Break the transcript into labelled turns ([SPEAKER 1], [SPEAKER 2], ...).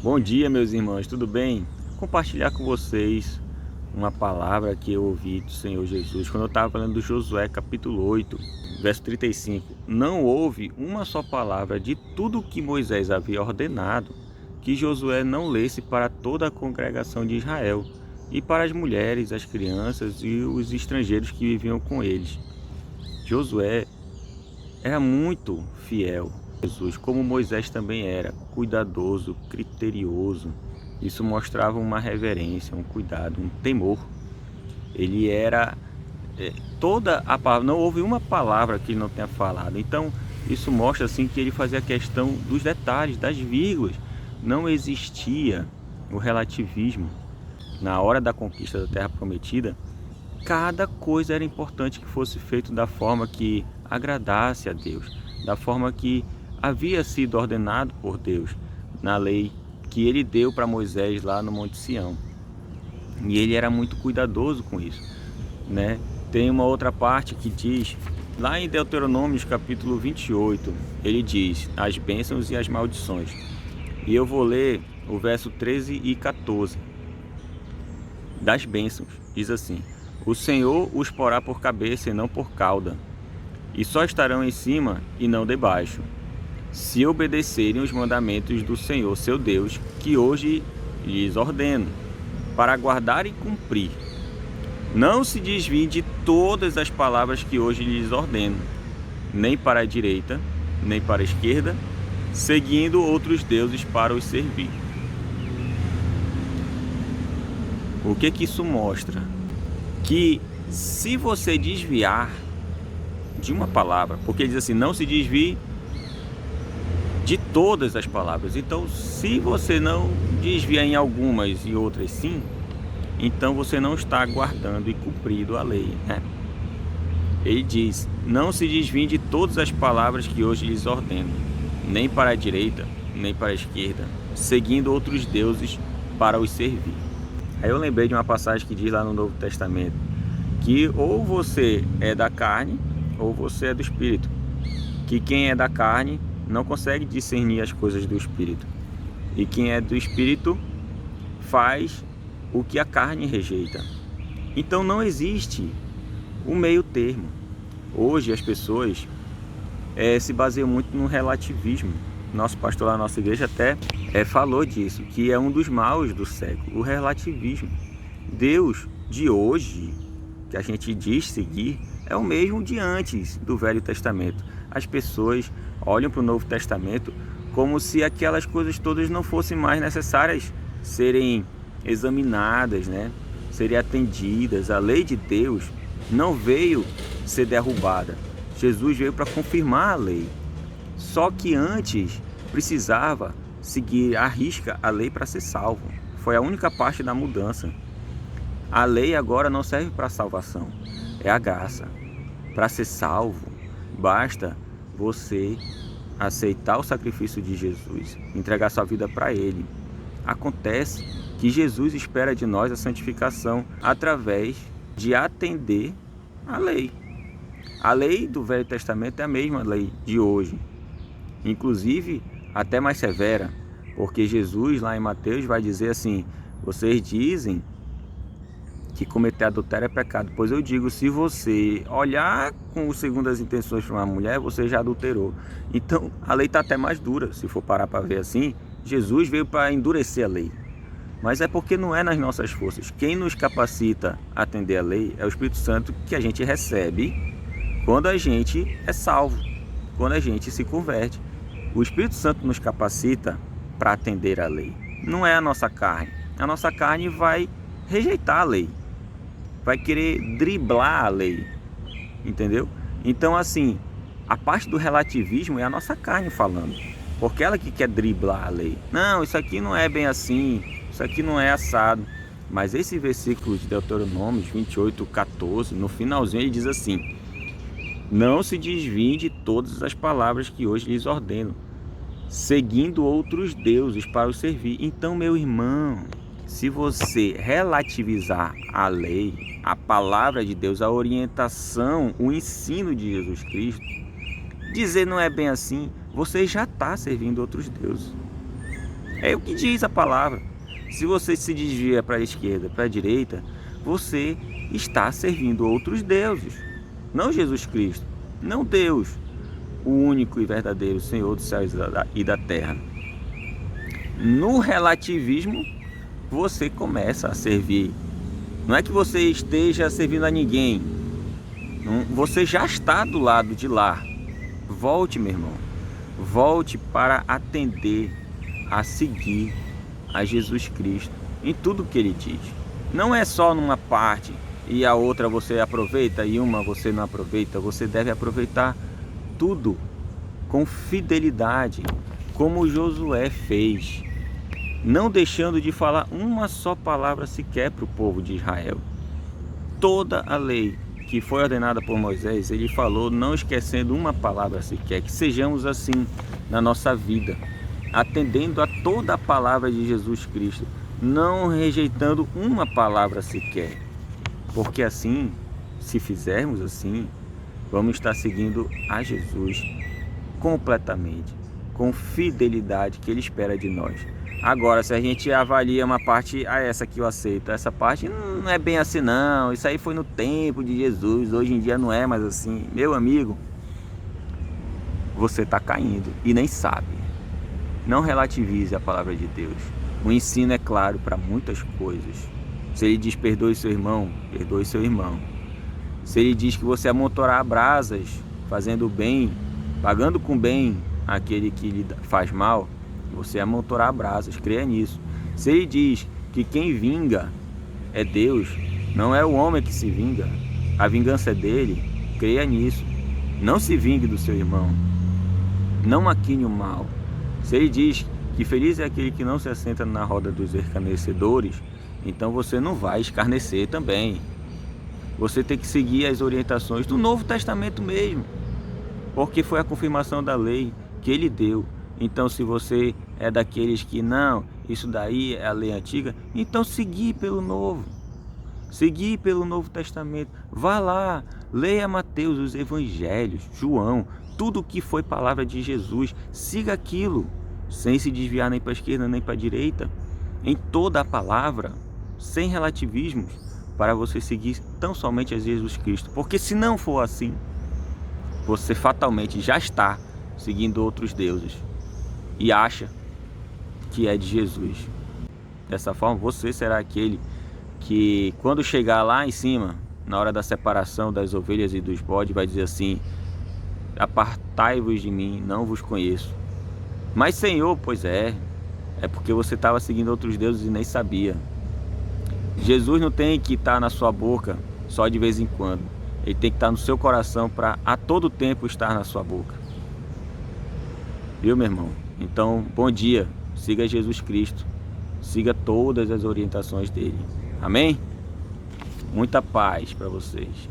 [SPEAKER 1] Bom dia, meus irmãos, tudo bem? Vou compartilhar com vocês uma palavra que eu ouvi do Senhor Jesus quando eu estava falando do Josué capítulo 8, verso 35. Não houve uma só palavra de tudo o que Moisés havia ordenado que Josué não lesse para toda a congregação de Israel e para as mulheres, as crianças e os estrangeiros que viviam com eles. Josué era muito fiel a Jesus, como Moisés também era, cuidadoso, criterioso. Isso mostrava uma reverência, um cuidado, um temor. Ele era toda a palavra, não houve uma palavra que ele não tenha falado. Então, isso mostra assim que ele fazia questão dos detalhes, das vírgulas. Não existia o relativismo. Na hora da conquista da Terra Prometida, cada coisa era importante que fosse feito da forma que agradasse a Deus, da forma que havia sido ordenado por Deus na lei que ele deu para Moisés lá no Monte Sião. E ele era muito cuidadoso com isso, né? Tem uma outra parte que diz, lá em Deuteronômio capítulo 28, ele diz as bênçãos e as maldições. E eu vou ler o verso 13 e 14 das bênçãos. Diz assim: o Senhor os porá por cabeça e não por cauda, e só estarão em cima e não debaixo, se obedecerem os mandamentos do Senhor seu Deus, que hoje lhes ordeno, para guardar e cumprir. Não se desviem de todas as palavras que hoje lhes ordeno, nem para a direita, nem para a esquerda, seguindo outros deuses para os servir. O que isso mostra? Que se você desviar de uma palavra, porque diz assim, não se desvie de todas as palavras. Então, se você não desvia em algumas e outras sim, então você não está guardando e cumprindo a lei, né? Ele diz, não se desviem de todas as palavras que hoje lhes ordeno, nem para a direita, nem para a esquerda, seguindo outros deuses para os servir. Aí eu lembrei de uma passagem que diz lá no Novo Testamento, que ou você é da carne, ou você é do Espírito. Que quem é da carne não consegue discernir as coisas do Espírito. E quem é do Espírito faz o que a carne rejeita. Então não existe o meio termo. Hoje as pessoas se baseiam muito no relativismo. Nosso pastor lá na nossa igreja até falou disso, que é um dos maus do século, o relativismo. Deus de hoje, que a gente diz seguir, é o mesmo de antes do Velho Testamento. As pessoas olham para o Novo Testamento como se aquelas coisas todas não fossem mais necessárias serem examinadas, né? Serem atendidas. A lei de Deus não veio ser derrubada. Jesus veio para confirmar a lei. Só que antes precisava seguir à risca a lei para ser salvo. Foi a única parte da mudança. A lei agora não serve para salvação, é a graça. Para ser salvo, basta você aceitar o sacrifício de Jesus, entregar sua vida para Ele. Acontece que Jesus espera de nós a santificação através de atender a lei. A lei do Velho Testamento é a mesma lei de hoje, inclusive até mais severa, porque Jesus lá em Mateus vai dizer assim, vocês dizem que cometer adultério é pecado, pois eu digo, se você olhar com segundas intenções para uma mulher, você já adulterou. Então a lei está até mais dura, se for parar para ver assim. Jesus veio para endurecer a lei, mas é porque não é nas nossas forças. Quem nos capacita a atender a lei é o Espírito Santo, que a gente recebe quando a gente é salvo, quando a gente se converte. O Espírito Santo nos capacita para atender a lei, não é a nossa carne. A nossa carne vai rejeitar a lei, vai querer driblar a lei, entendeu? Então assim, a parte do relativismo é a nossa carne falando, porque ela que quer driblar a lei. Não, isso aqui não é bem assim, isso aqui não é assado. Mas esse versículo de Deuteronômio 28, 14, no finalzinho ele diz assim, não se desviem de todas as palavras que hoje lhes ordeno, seguindo outros deuses para os servir. Então, meu irmão, se você relativizar a lei, a palavra de Deus, a orientação, o ensino de Jesus Cristo, dizer não é bem assim, você já está servindo outros deuses. É o que diz a palavra. Se você se desvia para a esquerda, para a direita, você está servindo outros deuses. Não Jesus Cristo, não Deus, o único e verdadeiro Senhor dos céus e da terra. No relativismo, você começa a servir. Não é que você esteja servindo a ninguém. Você já está do lado de lá. Volte, meu irmão. Volte para atender, a seguir a Jesus Cristo em tudo que Ele diz. Não é só numa parte e a outra você aproveita e uma você não aproveita. Você deve aproveitar tudo com fidelidade, como Josué fez, não deixando de falar uma só palavra sequer para o povo de Israel. Toda a lei que foi ordenada por Moisés, ele falou, não esquecendo uma palavra sequer. Que sejamos assim na nossa vida, atendendo a toda a palavra de Jesus Cristo, não rejeitando uma palavra sequer, porque assim, se fizermos assim, vamos estar seguindo a Jesus completamente, com fidelidade que Ele espera de nós. Agora, se a gente avalia uma parte, essa aqui eu aceito, essa parte não é bem assim não, isso aí foi no tempo de Jesus, hoje em dia não é mais assim. Meu amigo, você está caindo e nem sabe. Não relativize a palavra de Deus. O ensino é claro para muitas coisas. Se Ele diz perdoe seu irmão, perdoe seu irmão. Se Ele diz que você amontoará brasas, fazendo o bem, pagando com bem aquele que lhe faz mal, você amontoará brasas, creia nisso. Se Ele diz que quem vinga é Deus, não é o homem que se vinga, a vingança é dele, creia nisso. Não se vingue do seu irmão, não maquine o mal. Se Ele diz que feliz é aquele que não se assenta na roda dos escarnecedores, então você não vai escarnecer também. Você tem que seguir as orientações do Novo Testamento mesmo, porque foi a confirmação da lei que Ele deu. Então, se você é daqueles que não, isso daí é a lei antiga, então seguir pelo Novo. Seguir pelo Novo Testamento. Vá lá, leia Mateus, os Evangelhos, João, tudo que foi palavra de Jesus. Siga aquilo, sem se desviar nem para a esquerda nem para a direita. Em toda a palavra, sem relativismos, para você seguir tão somente a Jesus Cristo. Porque se não for assim, você fatalmente já está seguindo outros deuses e acha que é de Jesus. Dessa forma, você será aquele que, quando chegar lá em cima, na hora da separação das ovelhas e dos bodes, vai dizer assim: apartai-vos de mim, não vos conheço. Mas Senhor, pois é porque você estava seguindo outros deuses e nem sabia. Jesus não tem que estar na sua boca só de vez em quando. Ele tem que estar no seu coração para a todo tempo estar na sua boca. Viu, meu irmão? Então, bom dia. Siga Jesus Cristo. Siga todas as orientações dele. Amém? Muita paz para vocês.